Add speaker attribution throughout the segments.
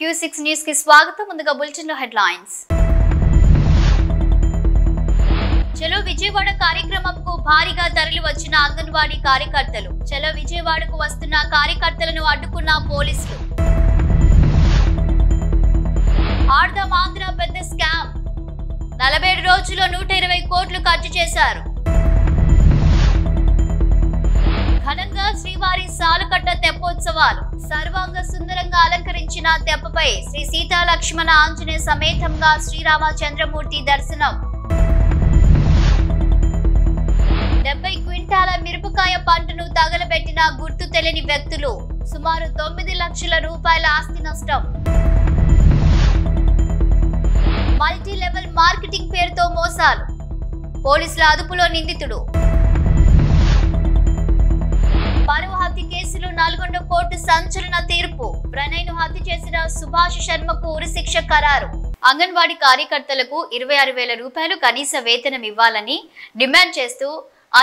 Speaker 1: Q6 news కి స్వాగతం. ముందుగా బులెటిన్ లో హెడ్లైన్స్. చలో విజయవాడ కార్యక్రమంకు భారీగా తరలి వచ్చిన అంగన్వాడీ కార్యకర్తలు. చలో విజయవాడకు వస్తున్న కార్యకర్తలను అడ్డుకున్న పోలీసులు. ఆడదాం ఆంధ్ర పెద్ద స్కామ్. 47 రోజుల్లో 120 కోట్లు ఖర్చు చేశారు. ఘనంగా శ్రీవారి సాలుకట్ట తెప్పోత్సవాలు. సర్వాంగ సుందరంగా అలంకరించిన తెప్పపై శ్రీ సీతా లక్ష్మణ ఆంజనేయ సమేతంగా శ్రీరామచంద్రమూర్తి దర్శనం. 70 క్వింటాల మిరపకాయ పంటను తగలబెట్టిన గుర్తు తెలియని వ్యక్తులు. సుమారు 9 లక్షల రూపాయల ఆస్తి నష్టం. మల్టీ లెవెల్ మార్కెటింగ్ పేరుతో మోసాలు. పోలీసుల అదుపులో నిందితుడు. పరువు హత్య కేసులో 4 కోర్టు సంచలన తీర్పు. ప్రణయ్ను హత్య చేసిన సుభాష్ శర్మకు ఉరిశిక్ష ఖరారు. అంగన్వాడీ కార్యకర్తలకు 26,000 రూపాయలు కనీస వేతనం ఇవ్వాలని డిమాండ్ చేస్తూ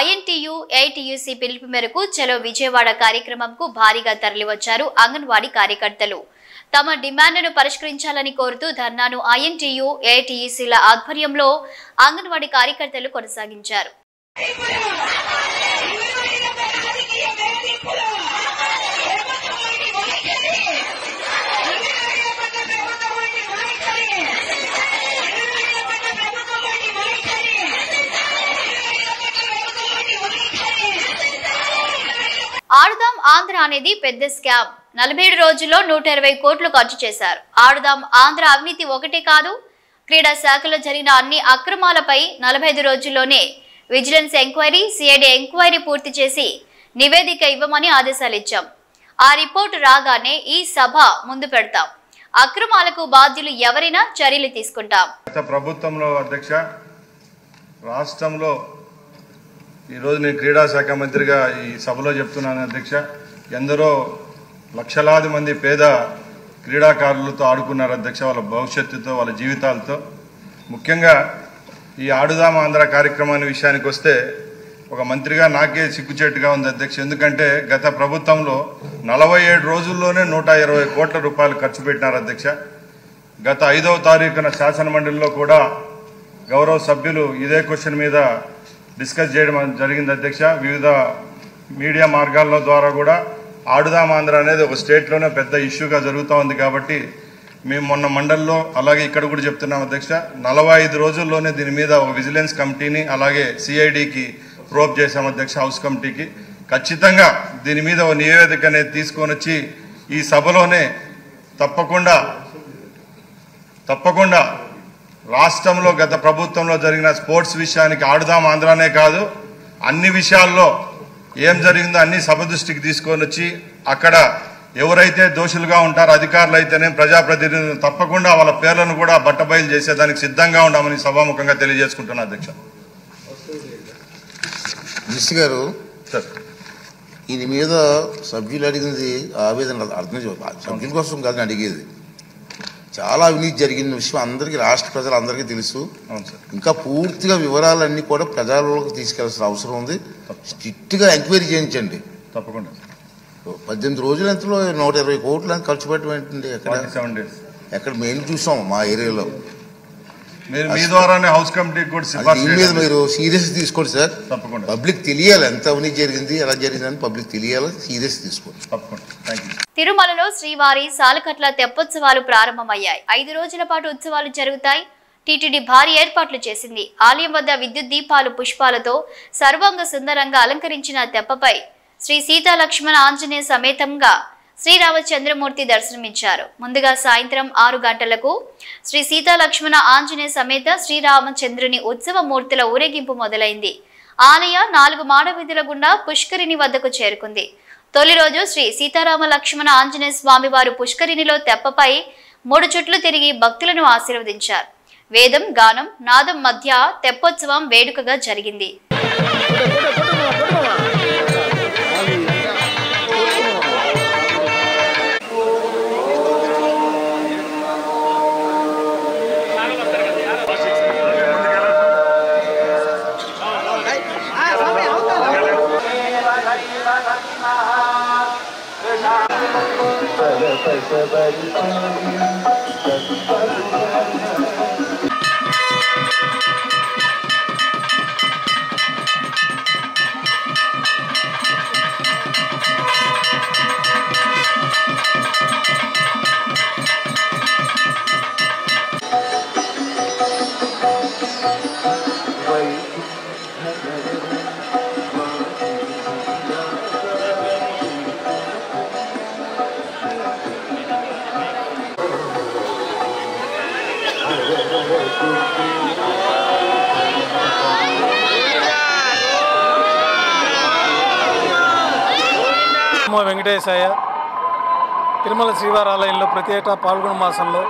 Speaker 1: INTU AITUC పిలుపు మేరకు చలో విజయవాడ కార్యక్రమంకు భారీగా తరలివచ్చారు అంగన్వాడీ కార్యకర్తలు. తమ డిమాండ్ను పరిష్కరించాలని కోరుతూ ధర్నాను INTU AITUCల ఆధ్వర్యంలో అంగన్వాడీ కార్యకర్తలు కొనసాగించారు. ఆడుదాం ఆంధ్ర అనేది పెద్ద స్కామ్. 47 రోజుల్లో 120 కోట్లు ఖర్చు చేశారు. ఆడుదాం ఆంధ్ర అవినీతి ఒకటే కాదు, క్రీడా శాఖలో జరిగిన అన్ని అక్రమాలపై 45 రోజుల్లోనే విజిలెన్స్ ఎంక్వైరీ, CID ఎంక్వైరీ పూర్తి చేసి నివేదిక ఇవ్వమని ఆదేశాలు ఇచ్చాం. ఆ రిపోర్టు రాగానే ఈ సభ ముందు పెడతాం. అక్రమాలకు బాధ్యులు ఎవరైనా చర్యలు తీసుకుంటాం.
Speaker 2: ప్రభుత్వంలో అధ్యక్ష, రాష్ట్రంలో ఈరోజు నేను క్రీడా శాఖ మంత్రిగా ఈ సభలో చెప్తున్నాను అధ్యక్ష. ఎందరో లక్షలాది మంది పేద క్రీడాకారులతో ఆడుకున్నారు అధ్యక్ష, వాళ్ళ భవిష్యత్తుతో, వాళ్ళ జీవితాలతో. ముఖ్యంగా ఈ ఆడుదాం ఆంధ్ర కార్యక్రమాన్ని విషయానికి వస్తే ఒక మంత్రిగా నాకే సిగ్గుచేటుగా ఉంది అధ్యక్ష. ఎందుకంటే గత ప్రభుత్వంలో 47 రోజుల్లోనే 120 కోట్ల రూపాయలు ఖర్చు పెట్టినారు అధ్యక్ష. గత 5వ తారీఖున శాసనమండలిలో కూడా గౌరవ సభ్యులు ఇదే క్వశ్చన్ మీద డిస్కస్ చేయడం జరిగింది అధ్యక్ష. వివిధ మీడియా మార్గాల ద్వారా కూడా ఆడుదాం ఆంధ్ర అనేది ఒక స్టేట్లోనే పెద్ద ఇష్యూగా జరుగుతూ ఉంది. కాబట్టి మేము మొన్న మండలిలో అలాగే ఇక్కడ కూడా చెప్తున్నాం అధ్యక్ష, 45 రోజుల్లోనే దీని మీద ఒక విజిలెన్స్ కమిటీని అలాగే CIDకి ప్రోబ్ చేశాం అధ్యక్ష, హౌస్ కమిటీకి. ఖచ్చితంగా దీని మీద ఒక నివేదిక అనేది తీసుకొని వచ్చి ఈ సభలోనే తప్పకుండా రాష్ట్రంలో గత ప్రభుత్వంలో జరిగిన స్పోర్ట్స్ విషయానికి ఆడుదాం ఆంధ్రానే కాదు, అన్ని విషయాల్లో ఏం జరిగిందో అన్ని సభ దృష్టికి తీసుకొని వచ్చి అక్కడ ఎవరైతే దోషులుగా ఉంటారో అధికారులు అయితేనే ప్రజాప్రతినిధులు తప్పకుండా వాళ్ళ పేర్లను కూడా బట్టబయలు చేసేదానికి సిద్ధంగా ఉన్నామని సభాముఖంగా తెలియజేసుకుంటున్నా అధ్యక్ష.
Speaker 3: మినిస్టర్ గారు, దీని మీద సభ్యులు అడిగింది ఆవేదన అర్థం సభ్యుల కోసం కాదని అడిగేది. చాలా అవినీతి జరిగిన విషయం అందరికీ, రాష్ట్ర ప్రజలందరికీ తెలుసు. ఇంకా పూర్తిగా వివరాలన్నీ కూడా ప్రజల్లోకి తీసుకెళ్లాల్సిన అవసరం ఉంది. స్ట్రిక్ట్గా ఎంక్వైరీ చేయించండి
Speaker 2: తప్పకుండా.
Speaker 3: 18 రోజుల ఎంతలో 120 కోట్లు ఖర్చు పెట్టమండి. ఎక్కడ మేము చూసాం మా ఏరియాలో.
Speaker 2: మీ ద్వారానే హౌస్ కమిటీకి కూడా
Speaker 3: దీని మీద మీరు సీరియస్ తీసుకోండి సార్. తప్పకుండా పబ్లిక్ తెలియాలి ఎంత అవినీతి జరిగింది, ఎలా జరిగిందని పబ్లిక్ తెలియాలి. సీరియస్ తీసుకోండి తప్పకుండా.
Speaker 1: తిరుమలలో శ్రీవారి సాలుకట్ల తెప్పోత్సవాలు ప్రారంభమయ్యాయి. 5 రోజుల పాటు ఉత్సవాలు జరుగుతాయి. టీటీడీ భారీ ఏర్పాట్లు చేసింది. ఆలయం వద్ద విద్యుత్ దీపాలు, పుష్పాలతో సర్వాంగ సుందరంగా అలంకరించిన తెప్పపై శ్రీ సీతా లక్ష్మణ ఆంజనేయ సమేతంగా శ్రీరామచంద్రమూర్తి దర్శనమిచ్చారు. ముందుగా సాయంత్రం 6 గంటలకు శ్రీ సీతా లక్ష్మణ ఆంజనేయ సమేత శ్రీరామచంద్రుని ఉత్సవ మూర్తుల ఊరేగింపు మొదలైంది. ఆలయ 4 మాడవీధుల గుండా పుష్కరిణి వద్దకు చేరుకుంది. తొలి రోజు శ్రీ సీతారామ లక్ష్మణ ఆంజనేయ స్వామి వారు పుష్కరిణిలో తెప్పపై 3 చుట్లు తిరిగి భక్తులను ఆశీర్వదించారు. వేదం, గానం, నాదం మధ్య తెప్పోత్సవం వేడుకగా జరిగింది.
Speaker 4: Bye. వెంకటేశయ్య తిరుమల శ్రీవారి ఆలయంలో ప్రతి ఏటా పాల్గొన మాసంలో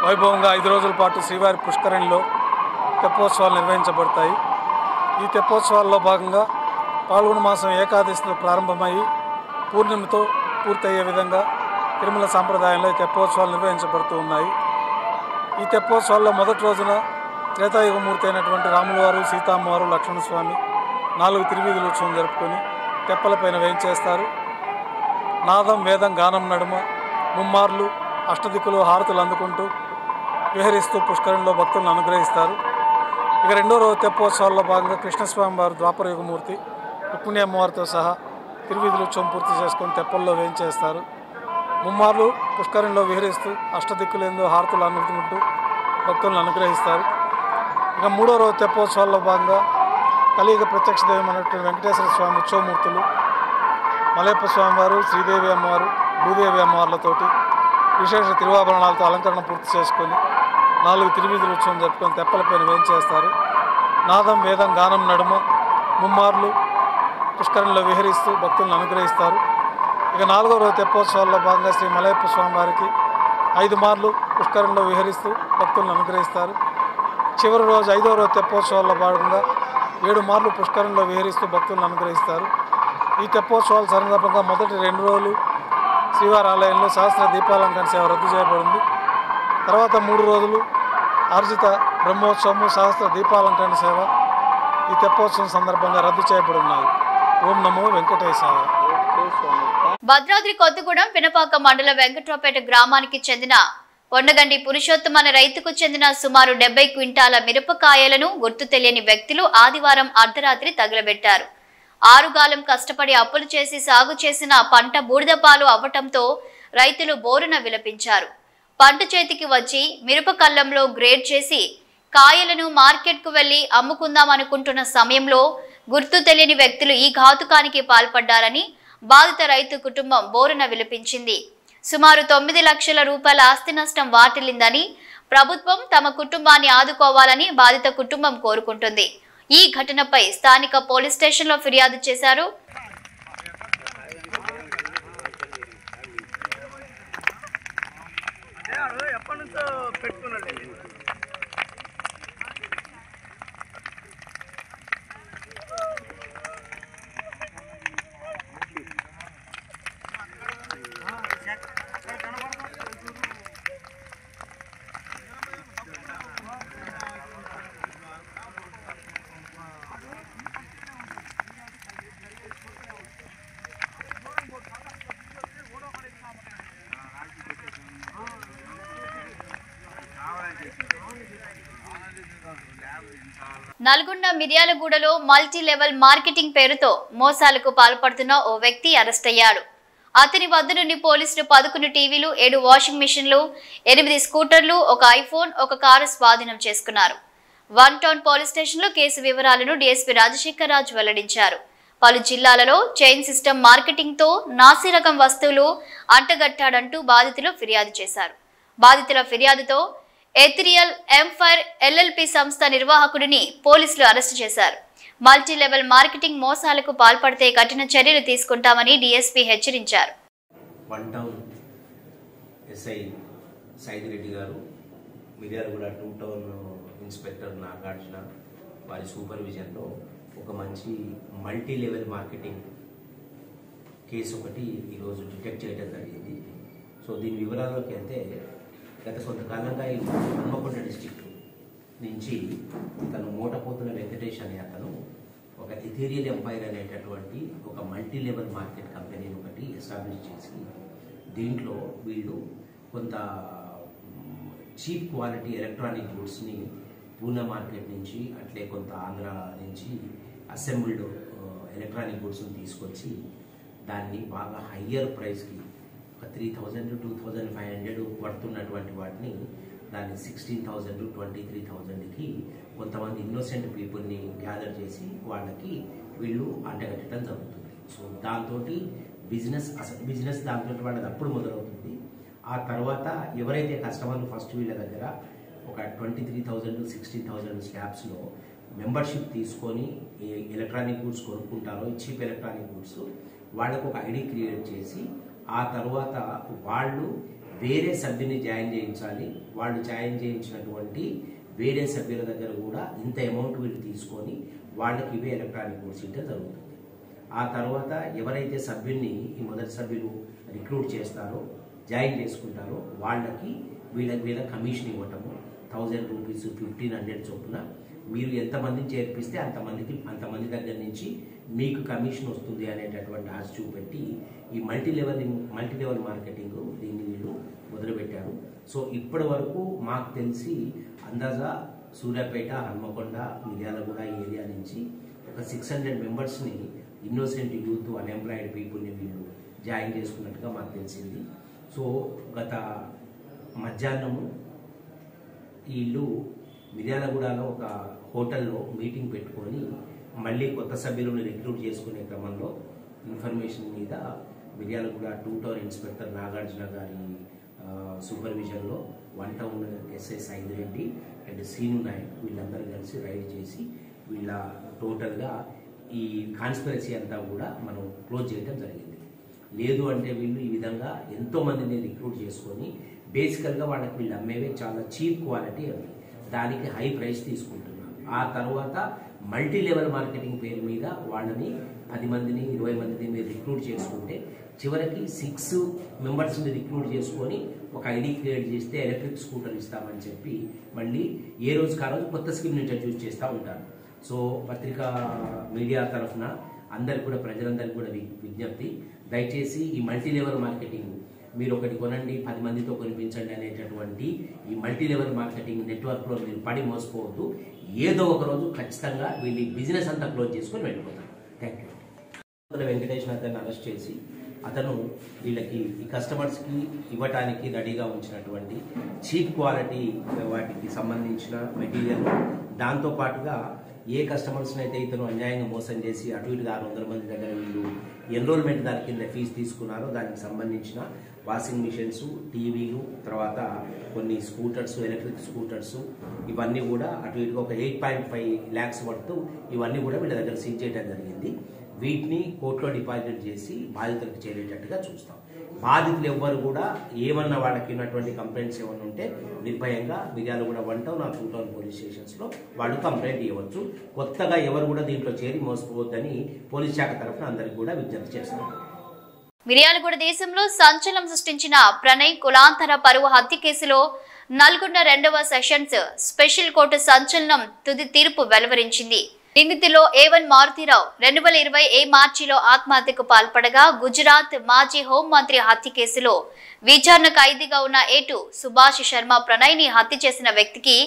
Speaker 4: వైభవంగా 5 రోజుల పాటు శ్రీవారి పుష్కరిణిలో తెప్పోత్సవాలు నిర్వహించబడతాయి. ఈ తెప్పోత్సవాల్లో భాగంగా పాల్గొన మాసం ఏకాదశితో ప్రారంభమయ్యి పూర్ణిమతో పూర్తయ్యే విధంగా తిరుమల సాంప్రదాయంలో తెప్పోత్సవాలు నిర్వహించబడుతూ ఉన్నాయి. ఈ తెప్పోత్సవాల్లో మొదటి రోజున త్రేతాయుగమూర్తి అయినటువంటి రాములవారు, సీతామ్మవారు, లక్ష్మణస్వామి 4 తిరువీధుల ఉత్సవం జరుపుకొని తెప్పలపైన వేయించేస్తారు. నాదం వేదం గానం నడుమ ముమ్మార్లు అష్టదిక్కులు హారతులు అందుకుంటూ విహరిస్తూ పుష్కరంలో భక్తులను అనుగ్రహిస్తారు. ఇక రెండో రోజు తెప్పోత్సవాల్లో భాగంగా కృష్ణస్వామి వారు ద్వాపరయుగమూర్తి రుక్మిణి అమ్మవారితో సహా తిరువీధుల ఉత్సవం పూర్తి చేసుకొని తెప్పల్లో వేయించేస్తారు. ముమ్మార్లు పుష్కరంలో విహరిస్తూ అష్టదిక్కులందు హారతులు అందుకుంటూ భక్తులను అనుగ్రహిస్తారు. ఇక మూడో రోజు తెప్పోత్సవాల్లో భాగంగా కలియుగ ప్రత్యక్ష దైవమైనటువంటి వెంకటేశ్వర స్వామి ఉత్సవమూర్తులు మలయప్ప స్వామివారు, శ్రీదేవి అమ్మవారు, భూదేవి అమ్మవార్లతోటి విశేష తిరువాభరణాలతో అలంకరణ పూర్తి చేసుకొని 4 తిరువీధుల ఉత్సవం జరుపుకొని తెప్పలపైన వేయించేస్తారు. నాదం వేదం గానం నడుమ ముమ్మార్లు పుష్కరంలో విహరిస్తూ భక్తులను అనుగ్రహిస్తారు. ఇక 4వ రోజు తెప్పోత్సవాల్లో భాగంగా శ్రీ మలయప్ప స్వామివారికి 5 మార్లు పుష్కరంలో విహరిస్తూ భక్తులను అనుగ్రహిస్తారు. చివరి రోజు 5వ రోజు తెప్పోత్సవాల్లో భాగంగా 7 మార్లు పుష్కరంలో విహరిస్తూ భక్తులను అనుగ్రహిస్తారు. ఈ తెప్పోత్సవాల సందర్భంగా మొదటి 2 రోజులు శ్రీవారి ఆలయంలో సహస్ర దీపాలంకరణ సేవ రద్దు చేయబడింది. తర్వాత 3 రోజులు ఆర్జిత బ్రహ్మోత్సవము, సహస్ర దీపాలంకరణ సేవ ఈ తెప్పోత్సవం సందర్భంగా రద్దు చేయబడి ఉన్నాయి. ఓం నమో వెంకటేశాయ.
Speaker 1: భద్రాద్రి కొత్తగూడెం పినపాక మండల వెంకట్రావుపేట గ్రామానికి చెందిన పొన్నగండి పురుషోత్తమ అనే రైతుకు చెందిన సుమారు 70 క్వింటాల మిరపకాయలను గుర్తు తెలియని వ్యక్తులు ఆదివారం అర్ధరాత్రి తగలబెట్టారు. 6 గాలం కష్టపడి అప్పులు చేసి సాగు చేసిన పంట బూడిదపాలు అవ్వటంతో రైతులు బోరున విలపించారు. పంట చేతికి వచ్చి మిరపకల్లంలో గ్రేడ్ చేసి కాయలను మార్కెట్కు వెళ్లి అమ్ముకుందామనుకుంటున్న సమయంలో గుర్తు తెలియని వ్యక్తులు ఈ ఘాతుకానికి పాల్పడ్డారని బాధిత రైతు కుటుంబం బోరున విలపించింది. సుమారు 9 లక్షల రూపాయల ఆస్తి నష్టం వాటిల్లిందని, ప్రభుత్వం తమ కుటుంబాన్ని ఆదుకోవాలని బాధిత కుటుంబం కోరుకుంటుంది. ఈ ఘటనపై స్థానిక పోలీస్ స్టేషన్లో ఫిర్యాదు చేశారు. నల్గొండ మిర్యాలగూడలో మల్టీ లెవెల్ మార్కెటింగ్ పేరుతో మోసాలకు పాల్పడుతున్న ఓ వ్యక్తి అరెస్ట్ అయ్యాడు. అతని వద్ద నుండి పోలీసులు 11 టీవీలు, 7 వాషింగ్ మిషన్లు, 8 స్కూటర్లు, ఒక ఐఫోన్, ఒక కారు స్వాధీనం చేసుకున్నారు. 1 టౌన్ పోలీస్ స్టేషన్లో కేసు వివరాలను డీఎస్పీ రాజశేఖర్ రాజు వెల్లడించారు. పలు జిల్లాలలో చైన్ సిస్టమ్ మార్కెటింగ్ తో నాసి రకం వస్తువులు అంటగట్టాడంటూ బాధితులు ఫిర్యాదు చేశారు. బాధితుల ఫిర్యాదుతో ఎథిరియల్ ఎంఫైర్ ఎల్ఎల్పి సంస్థ నిర్వాహకుడిని పోలీసులు అరెస్టు చేశారు. మల్టీ లెవెల్ మార్కెటింగ్ మోసాలకు పాల్పడితే కఠిన చర్యలు తీసుకుంటామని డీఎస్పీ హెచ్చరించారు.
Speaker 5: 1 టౌన్ ఎస్ఐ సైదిరెడ్డి గారు, మిర్యాలగూడ 2 టౌన్ ఇన్స్పెక్టర్ నాగార్జున వారి సూపర్విజన్లో ఒక మంచి మల్టీ లెవెల్ మార్కెటింగ్ కేసు ఒకటి ఈరోజు డిటెక్ట్ చేయడం జరిగింది. సో దీని వివరాల్లోకి వెళ్తే, గత కొంతకాలంగా ఈ హన్మకొండ డిస్టిక్ నుంచి తను మోటపోతున్న వెంకటేష్ అనే అతను ఒక ఎథీరియల్ ఎంపైర్ అనేటటువంటి ఒక మల్టీ లెవెల్ మార్కెట్ కంపెనీని ఒకటి ఎస్టాబ్లిష్ చేసి, దీంట్లో వీళ్ళు కొంత చీప్ క్వాలిటీ ఎలక్ట్రానిక్ గూడ్స్ని పూనా మార్కెట్ నుంచి అట్లే కొంత ఆంధ్ర నుంచి అసెంబ్ల్డ్ ఎలక్ట్రానిక్ గూడ్స్ని తీసుకొచ్చి దాన్ని బాగా హయ్యర్ ప్రైస్కి 3,000 to 2,500 పడుతున్నటువంటి వాటిని దాన్ని 16,000 to 23,000కి కొంతమంది ఇన్నోసెంట్ పీపుల్ని గ్యాదర్ చేసి వాళ్ళకి వీళ్ళు అంటగట్టడం జరుగుతుంది. సో దాంతో బిజినెస్ దాంతో వాళ్ళది అప్పుడు మొదలవుతుంది. ఆ తర్వాత ఎవరైతే కస్టమర్లు ఫస్ట్ వీళ్ళ దగ్గర ఒక 23,000 to 16,000 స్లాబ్స్లో మెంబర్షిప్ తీసుకొని ఎలక్ట్రానిక్ గూడ్స్ కొనుక్కుంటారో చీప్ ఎలక్ట్రానిక్ గూడ్స్ వాళ్ళకు ఒక ఐడి క్రియేట్ చేసి ఆ తర్వాత వాళ్ళు వేరే సభ్యుని జాయిన్ చేయించాలి. వాళ్ళు జాయిన్ చేయించినటువంటి వేరే సభ్యుల దగ్గర కూడా ఇంత అమౌంట్ వీళ్ళు తీసుకొని వాళ్ళకి ఇవే ఎలక్ట్రానిక్ గూడ్స్ ఇస్తే జరుగుతుంది. ఆ తర్వాత ఎవరైతే సభ్యుల్ని ఈ మొదటి సభ్యులు రిక్రూట్ చేస్తారో జాయిన్ చేసుకుంటారో వాళ్ళకి వీళ్ళ కమిషన్ ఇవ్వటము 1,000 రూపీస్ 1,500 చొప్పున మీరు ఎంతమందిని చేర్పిస్తే అంతమంది దగ్గర నుంచి మీకు కమిషన్ వస్తుంది అనేటటువంటి ఆశ చూపెట్టి ఈ మల్టీ లెవెల్ మార్కెటింగ్ దీన్ని వీళ్ళు మొదలుపెట్టారు. సో ఇప్పటి వరకు మాకు తెలిసి అందాజా సూర్యాపేట, హన్మకొండ, మిర్యాలగూడ ఈ ఏరియా నుంచి ఒక 600 మెంబర్స్ని ఇన్నోసెంట్ యూత్ అన్ఎంప్లాయిడ్ పీపుల్ని వీళ్ళు జాయిన్ చేసుకున్నట్టుగా మాకు తెలిసింది. సో గత మధ్యాహ్నము వీళ్ళు మిర్యాలగూడలో ఒక హోటల్లో మీటింగ్ పెట్టుకొని మళ్ళీ కొత్త సభ్యులను రిక్రూట్ చేసుకునే క్రమంలో ఇన్ఫర్మేషన్ మీద మిర్యాలగూడ 2 టౌన్ ఇన్స్పెక్టర్ నాగార్జున గారి సూపర్విజన్లో 1 town SI Saidireddy and Seenu Nayak వీళ్ళందరూ కలిసి రైడ్ చేసి వీళ్ళ టోటల్గా ఈ కాన్స్పిరసీ అంతా కూడా మనం క్లోజ్ చేయడం జరిగింది. లేదు అంటే వీళ్ళు ఈ విధంగా ఎంతోమందిని రిక్రూట్ చేసుకొని బేసికల్గా వాళ్ళకి వీళ్ళు అమ్మేవే చాలా చీప్ క్వాలిటీ అవి, దానికి హై ప్రైస్ తీసుకుంటున్నారు. ఆ తర్వాత మల్టీ లెవెల్ మార్కెటింగ్ పేరు మీద వాళ్ళని 10 మందిని 20 మందిని మీరు రిక్రూట్ చేసుకుంటే చివరికి 6 మెంబర్స్ని రిక్రూట్ చేసుకొని ఒక ఐడి క్రియేట్ చేస్తే ఎలక్ట్రిక్ స్కూటర్ ఇస్తామని చెప్పి మళ్ళీ ఏ రోజుకి ఆ రోజు కొత్త స్కీమ్ని ఇంట్రడ్యూస్ చేస్తూ ఉంటారు. సో పత్రికా మీడియా తరఫున అందరికి కూడా ప్రజలందరికీ కూడా విజ్ఞప్తి, దయచేసి ఈ మల్టీ లెవెల్ మార్కెటింగ్ మీరు ఒకటి కొనండి 10 మందితో కొనిపించండి అనేటటువంటి ఈ మల్టీ లెవెల్ మార్కెటింగ్ నెట్వర్క్లో మీరు పడి మోసపోవద్దు. ఏదో ఒక రోజు ఖచ్చితంగా వీళ్ళు బిజినెస్ అంతా క్లోజ్ చేసుకొని వెళ్ళిపోతారు. Thank you. వెంకటేష్ అతన్ని అరెస్ట్ చేసి అతను వీళ్ళకి ఈ కస్టమర్స్కి ఇవ్వటానికి రెడీగా ఉంచినటువంటి చీప్ క్వాలిటీ వాటికి సంబంధించిన మెటీరియల్, దాంతోపాటుగా ఏ కస్టమర్స్ని అయితే ఇతను అన్యాయంగా మోసం చేసి అటు ఇటు 600 మంది దగ్గర వీళ్ళు ఎన్రోల్మెంట్ దాని కింద ఫీజు తీసుకున్నారో దానికి సంబంధించిన వాషింగ్ మిషన్స్, టీవీలు, తర్వాత కొన్ని స్కూటర్స్, ఎలక్ట్రిక్ స్కూటర్స్, ఇవన్నీ కూడా అటు ఇటుగా ఒక 8.5 lakhs వర్త్ ఇవన్నీ కూడా వీళ్ళ దగ్గర సీజ్ చేయడం జరిగింది. వీటిని కోర్టులో డిపాజిట్ చేసి బాధితులకు చేరేటట్టుగా చూస్తాం. బాధితులు ఎవ్వరు కూడా ఏమన్నా వాళ్ళకి ఉన్నటువంటి కంప్లైంట్స్ ఏమన్నా ఉంటే నిర్భయంగా మిర్యాలగూడ 1 టౌన్ 2 టౌన్ పోలీస్ స్టేషన్స్లో వాళ్ళు కంప్లైంట్ ఇవ్వచ్చు. కొత్తగా ఎవరు కూడా దీంట్లో చేరి మోసపోవద్దని పోలీస్ శాఖ తరఫున అందరికీ కూడా విజ్ఞప్తి చేస్తున్నారు.
Speaker 1: మిర్యాలగూడ దేశంలో సంచలనం సృష్టించిన ప్రణయ్ కులాంతర పరువు హత్య కేసులో నల్గొండ 2వ సెషన్స్ స్పెషల్ కోర్టు సంచలనం తుది తీర్పు వెలువరించింది. నిందితులో A1 మారుతీరావు 2020 మార్చిలో ఆత్మహత్యకు పాల్పడగా గుజరాత్ మాజీ హోంమంత్రి హత్య కేసులో విచారణ ఖైదీగా ఉన్న A2 సుభాష్ శర్మ ప్రణయ్ని హత్య చేసిన వ్యక్తికి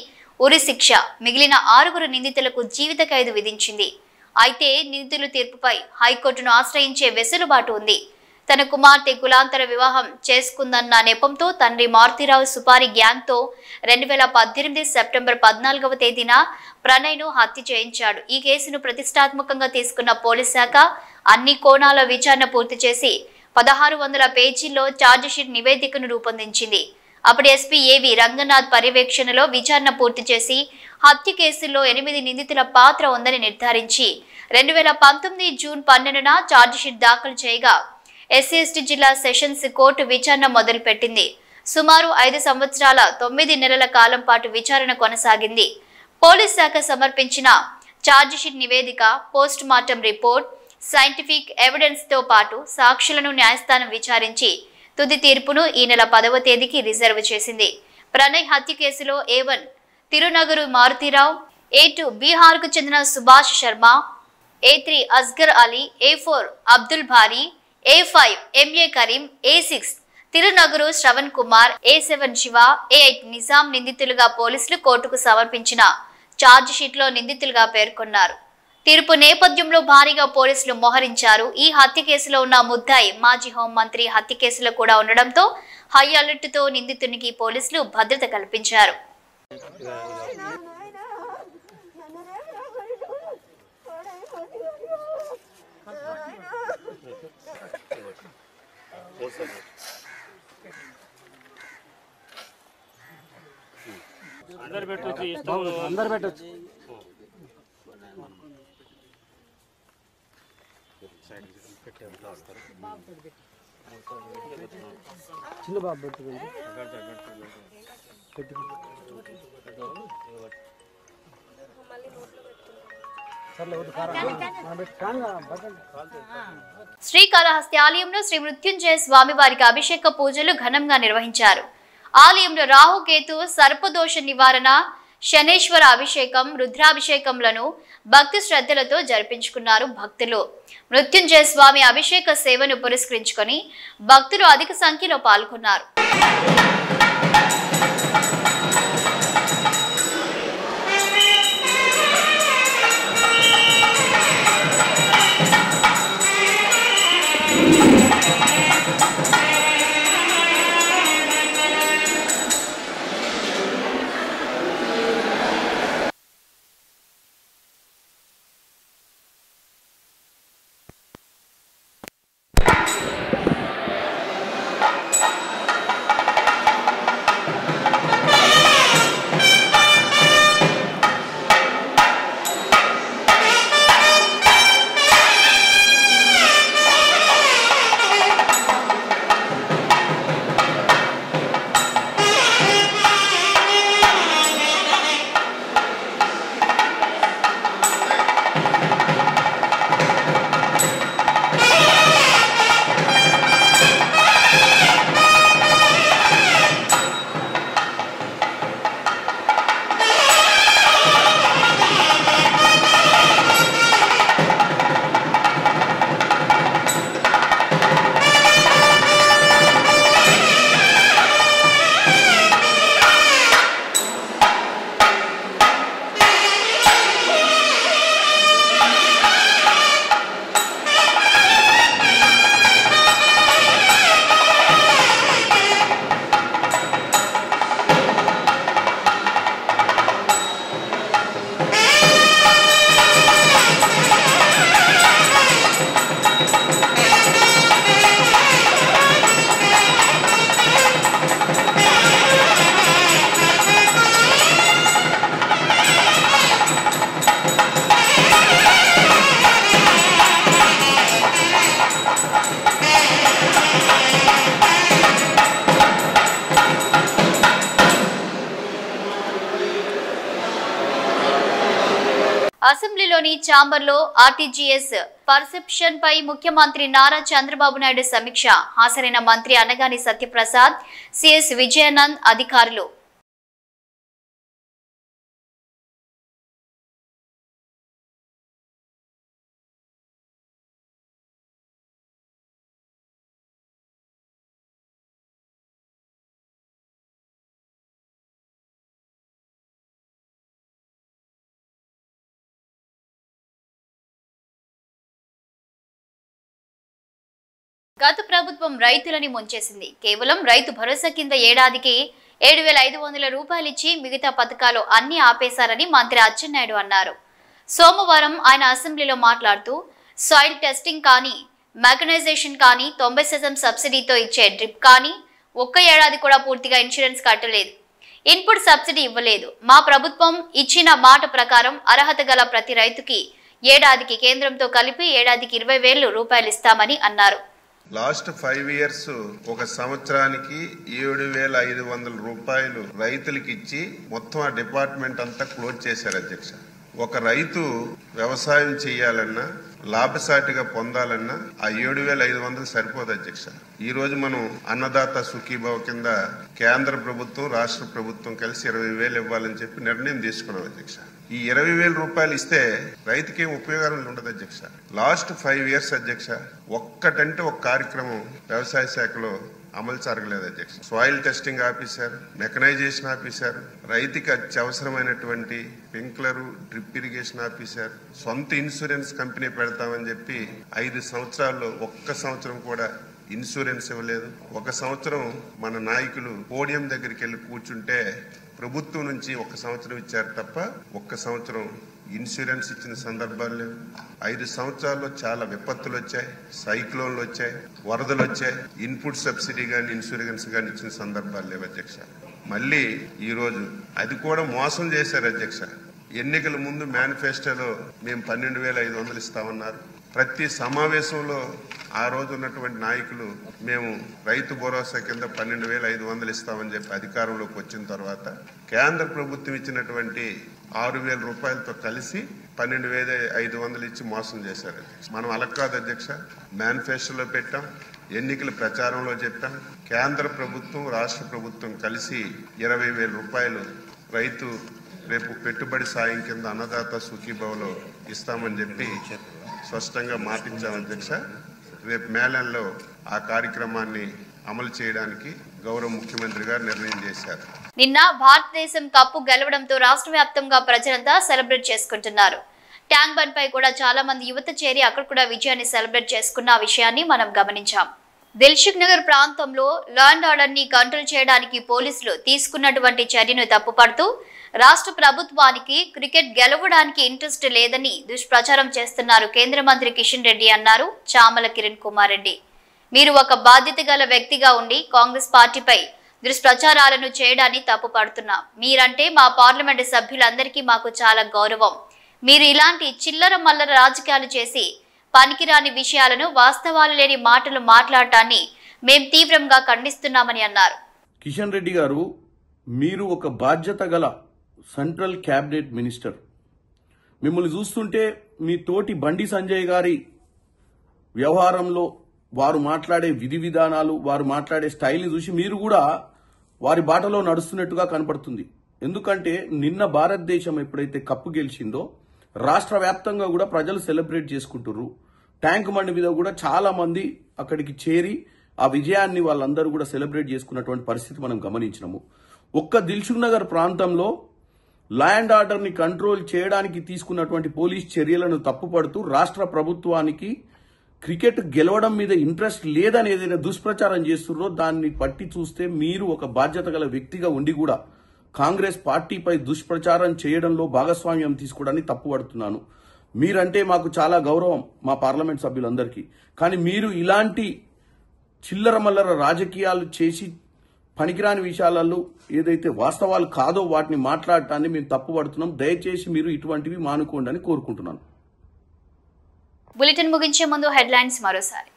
Speaker 1: ఉరి శిక్ష, మిగిలిన 6 నిందితులకు జీవిత ఖైదు విధించింది. అయితే నిందితుల తీర్పుపై హైకోర్టును ఆశ్రయించే వెసులుబాటు ఉంది. తన కుమార్తె కులాంతర వివాహం చేసుకుందన్న నెపంతో తండ్రి మారుతీరావు సుపారి గ్యాంగ్తో 2018 సెప్టెంబర్ 14వ తేదీన ప్రణయ్ను హత్య చేయించాడు. ఈ కేసును ప్రతిష్టాత్మకంగా తీసుకున్న పోలీస్ శాఖ అన్ని కోణాల విచారణ పూర్తి చేసి 1600 పేజీల్లో ఛార్జిషీట్ నివేదికను రూపొందించింది. అప్పుడు ఎస్పీ ఏవి రంగనాథ్ పర్యవేక్షణలో విచారణ పూర్తి చేసి హత్య కేసుల్లో 8 నిందితుల పాత్ర ఉందని నిర్ధారించి 2019 జూన్ 12న ఛార్జిషీట్ దాఖలు చేయగా SC/ST జిల్లా సెషన్స్ కోర్టు విచారణ మొదలుపెట్టింది. సుమారు 5 సంవత్సరాల 9 నెలల కాలం పాటు విచారణ కొనసాగింది. పోలీస్ శాఖ సమర్పించిన ఛార్జిషీట్ నివేదిక, post mortem report, scientific evidence తో పాటు సాక్షులను న్యాయస్థానం విచారించి తుది తీర్పును ఈ నెల 10వ తేదీకి రిజర్వ్ చేసింది. ప్రణయ్ హత్య కేసులో A1 తిరునగరు మారుతీరావు, A2 బీహార్కు చెందిన సుభాష్ శర్మ, A3 అస్గర్ అలీ, A4 అబ్దుల్ భారీ, A5 MA Karim, A6 Tirunagaru Shravan Kumar, A7 Shiva, A8 Nizam నిందితులుగా పోలీసులు కోర్టుకు సమర్పించిన ఛార్జ్ షీట్లో నిందితులుగా పేర్కొన్నారు. తీర్పు నేపథ్యంలో భారీగా పోలీసులు మోహరించారు. ఈ హత్య కేసులో ఉన్న ముద్దాయి మాజీ హోంమంత్రి హత్య కేసులో కూడా ఉండడంతో హై అలర్ట్ తో నిందితునికి పోలీసులు భద్రత కల్పించారు.
Speaker 6: అందరు పెట్టొచ్చు చిన్న బాబు పెట్టుకోండి.
Speaker 1: శ్రీకాళహస్తి ఆలయంలో శ్రీ మృత్యుంజయ స్వామి వారికి అభిషేక పూజలు ఘనంగా నిర్వహించారు. ఆలయంలో రాహుకేతు సర్పదోష నివారణ, శనేశ్వర అభిషేకం, రుద్రాభిషేకంలను భక్తి శ్రద్ధలతో జరిపించుకున్నారు భక్తులు. మృత్యుంజయ స్వామి అభిషేక సేవను పురస్కరించుకొని భక్తులు అధిక సంఖ్యలో పాల్గొన్నారు. అసెంబ్లీలోని ఛాంబర్లో ఆర్టీజీఎస్ పర్సెప్షన్ పై ముఖ్యమంత్రి నారా చంద్రబాబు నాయుడు సమీక్ష. హాజరైన మంత్రి అనగాని సత్యప్రసాద్, సిఎస్ విజయానంద్ అధికారులు. గత ప్రభుత్వం రైతులని ముంచేసింది. కేవలం రైతు భరోసా కింద ఏడాదికి 7,500 రూపాయలు ఇచ్చి మిగతా పథకాలు అన్ని ఆపేశారని మంత్రి అచ్చెన్నాయుడు అన్నారు. సోమవారం ఆయన అసెంబ్లీలో మాట్లాడుతూ సాయిల్ టెస్టింగ్ కానీ, మెకనైజేషన్ కానీ, 90% సబ్సిడీతో ఇచ్చే డ్రిప్ కానీ ఒక్క ఏడాది కూడా పూర్తిగా ఇన్సూరెన్స్ కట్టలేదు, ఇన్పుట్ సబ్సిడీ ఇవ్వలేదు. మా ప్రభుత్వం ఇచ్చిన మాట ప్రకారం అర్హత గల ప్రతి రైతుకి ఏడాదికి కేంద్రంతో కలిపి ఏడాదికి 20,000 రూపాయలు ఇస్తామని అన్నారు.
Speaker 7: లాస్ట్ 5 ఇయర్స్ ఒక సంవత్సరానికి 7,500 రూపాయలు రైతులకి ఇచ్చి మొత్తం ఆ డిపార్ట్మెంట్ అంతా క్లోజ్ చేశారు అధ్యక్ష. ఒక రైతు వ్యవసాయం చేయాలన్నా, లాభసాటిగా పొందాలన్నా ఆ 7,500 సరిపోదు అధ్యక్ష. ఈ రోజు మనం అన్నదాత సుఖీభావ కింద కేంద్ర ప్రభుత్వం, రాష్ట్ర ప్రభుత్వం కలిసి 20,000 ఇవ్వాలని చెప్పి నిర్ణయం తీసుకున్నాం అధ్యక్ష. ఈ 20,000 రూపాయలు ఇస్తే రైతుకి ఏం ఉపయోగం ఉండదు అధ్యక్ష. లాస్ట్ 5 ఇయర్స్ అధ్యక్ష ఒక్కటంటే ఒక కార్యక్రమం వ్యవసాయ శాఖలో అమలు జరగలేదు అధ్యక్ష. సాయిల్ టెస్టింగ్ ఆపేశారు, మెకనైజేషన్ ఆపేశారు, రైతుకి అత్యవసరమైనటువంటి స్ప్రింక్లర్ డ్రిప్ ఇరిగేషన్ ఆపేశారు, సొంత ఇన్సూరెన్స్ కంపెనీ పెడతామని చెప్పి 5 సంవత్సరాల్లో ఒక్క సంవత్సరం కూడా ఇన్సూరెన్స్ ఇవ్వలేదు. 1 సంవత్సరం మన నాయకులు పోడియం దగ్గరికి వెళ్ళి కూర్చుంటే ప్రభుత్వం నుంచి 1 సంవత్సరం ఇచ్చారు తప్ప 1 సంవత్సరం ఇన్సూరెన్స్ ఇచ్చిన సందర్భాలు లేవు. 5 సంవత్సరాల్లో చాలా విపత్తులు వచ్చాయి, సైక్లోన్లు వచ్చాయి, వరదలు వచ్చాయి. ఇన్పుట్ సబ్సిడీ కానీ ఇన్సూరెన్స్ కానీ ఇచ్చిన సందర్భాలు లేవు అధ్యక్ష. మళ్ళీ ఈరోజు అది కూడా మోసం చేశారు అధ్యక్ష. ఎన్నికల ముందు మేనిఫెస్టోలో మేము 12,500 ఇస్తామన్నారు. ప్రతి సమావేశంలో ఆ రోజు ఉన్నటువంటి నాయకులు మేము రైతు భరోసా కింద 12,500 ఇస్తామని చెప్పి అధికారంలోకి వచ్చిన తర్వాత కేంద్ర ప్రభుత్వం ఇచ్చినటువంటి 6,000 రూపాయలతో కలిసి 12,500 ఇచ్చి మోసం చేశారు. మనం అలా కాదు అధ్యక్ష. మేనిఫెస్టోలో పెట్టాం, ఎన్నికల ప్రచారంలో చెప్పాం. కేంద్ర ప్రభుత్వం రాష్ట్ర ప్రభుత్వం కలిసి 20,000 రూపాయలు రైతు రేపు పెట్టుబడి సాయం కింద అన్నదాత సుఖీభావలో ఇస్తామని చెప్పి స్పష్టంగా మాటించాం అధ్యక్ష. రేపు మేళంలో ఆ కార్యక్రమాన్ని అమలు చేయడానికి గౌరవ ముఖ్యమంత్రి గారు నిర్ణయం చేశారు.
Speaker 1: నిన్న భారతదేశం కప్పు గెలవడంతో రాష్ట్ర వ్యాప్తంగా ప్రజలంతా సెలబ్రేట్ చేసుకుంటున్నారు. ట్యాంక్ బండ్ పై కూడా చాలా మంది యువత చేరి అక్కడ కూడా విజయాన్ని సెలబ్రేట్ చేసుకున్న విషయాన్ని మనం గమనించాం. దిల్సుఖ్ నగర్ ప్రాంతంలో లా అండ్ ఆర్డర్ ని కంట్రోల్ చేయడానికి పోలీసులు తీసుకున్నటువంటి చర్యను తప్పుపడుతూ రాష్ట్ర ప్రభుత్వానికి క్రికెట్ గెలవడానికి ఇంట్రెస్ట్ లేదని దుష్ప్రచారం చేస్తున్నారు కేంద్ర మంత్రి కిషన్ రెడ్డి అన్నారు చామల కిరణ్ కుమార్ రెడ్డి. మీరు ఒక బాధ్యత గల వ్యక్తిగా ఉండి కాంగ్రెస్ పార్టీపై దుష్ప్రచారాలను చేయడాన్ని తప్పుపడుతున్నాం. మీరంటే మా పార్లమెంటు సభ్యులందరికీ మాకు చాలా గౌరవం. మీరు ఇలాంటి చిల్లర మల్లర రాజకీయాలు చేసి పనికిరాని విషయాలను, వాస్తవాలు లేని మాటలు మాట్లాడటాన్ని మేం తీవ్రంగా ఖండిస్తున్నామని అన్నారు.
Speaker 8: కిషన్ రెడ్డి గారు, మీరు ఒక బాధ్యత గల సెంట్రల్ క్యాబినెట్ మినిస్టర్. మిమ్మల్ని చూస్తుంటే మీ తోటి బండి సంజయ్ గారి వ్యవహారంలో వారు మాట్లాడే విధి విధానాలు, వారు మాట్లాడే స్టైల్ని చూసి మీరు కూడా వారి బాటలో నడుస్తున్నట్టుగా కనపడుతుంది. ఎందుకంటే నిన్న భారతదేశం ఎప్పుడైతే కప్పు గెలిచిందో రాష్ట్ర వ్యాప్తంగా కూడా ప్రజలు సెలబ్రేట్ చేసుకుంటున్నారు. ట్యాంక్ బండ్ మీద కూడా చాలా మంది అక్కడికి చేరి ఆ విజయాన్ని వాళ్ళందరూ కూడా సెలబ్రేట్ చేసుకున్నటువంటి పరిస్థితి మనం గమనించినాము. ఒక్క దిల్సుఖ్ నగర్ ప్రాంతంలో లా అండ్ ఆర్డర్ ని కంట్రోల్ చేయడానికి తీసుకున్నటువంటి పోలీస్ చర్యలను తప్పుపడుతూ రాష్ట్ర ప్రభుత్వానికి క్రికెట్ గెలవడం మీద ఇంట్రెస్ట్ లేదని ఏదైనా దుష్ప్రచారం చేస్తున్నారో దాన్ని పట్టి చూస్తే మీరు ఒక బాధ్యత గల వ్యక్తిగా ఉండి కూడా కాంగ్రెస్ పార్టీపై దుష్ప్రచారం చేయడంలో భాగస్వామ్యం తీసుకోవడాన్ని తప్పుపడుతున్నాను. మీరంటే మాకు చాలా గౌరవం, మా పార్లమెంట్ సభ్యులందరికీ. కానీ మీరు ఇలాంటి చిల్లర మల్లర రాజకీయాలు చేసి పనికిరాని విషయాలలో ఏదైతే వాస్తవాలు కాదో వాటిని మాట్లాడటాన్ని మేము తప్పుపడుతున్నాం. దయచేసి మీరు ఇటువంటివి మానుకోండి అని కోరుకుంటున్నాను.
Speaker 1: బులెటిన్ ముగించే ముందు హెడ్లైన్స్ మరోసారి.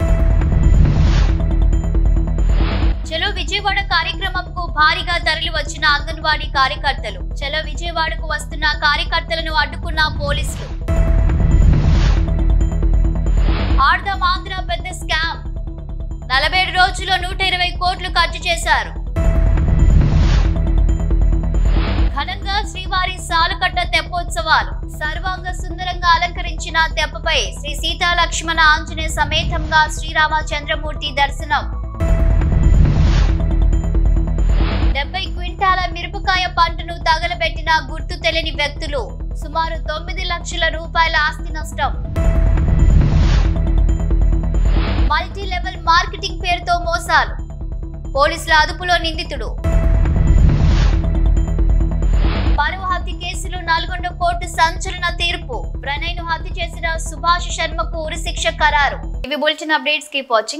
Speaker 1: చలో విజయవాడ కార్యక్రమంకు భారీగా తరలి వచ్చిన అంగన్వాడీ కార్యకర్తలు. చలో విజయవాడకు వస్తున్న కార్యకర్తలను అడ్డుకున్న పోలీసులు. ఆర్దం ఆంధ్ర పెద్ద స్కామ్. 47 రోజుల్లో 120 కోట్లు ఖర్చు చేశారు. ఘనంగా శ్రీవారి సాలుకట్ట తెప్పోత్సవాలు. సర్వాంగ సుందరంగా అలంకరించిన తెప్పపై శ్రీ సీతా లక్ష్మణ ఆంజనేయ సమేతంగా శ్రీరామచంద్రమూర్తి దర్శనం. 70 క్వింటాల మిరపకాయ పంటను తగలబెట్టిన గుర్తు తెలియని వ్యక్తులు. సుమారు 9 లక్షల రూపాయల ఆస్తి నష్టం. మల్టీ లెవెల్ మార్కెటింగ్ పేరుతో మోసాలు. పోలీసుల అదుపులో నిందితుడు. పరువు హత్య కేసులో 4 కోర్టు సంచలన తీర్పు. ప్రణయ్ను హత్య చేసిన సుభాష్ శర్మకు ఉరిశిక్ష ఖరారు. ఇవి బులెటిన్ అప్డేట్స్. Keep watching.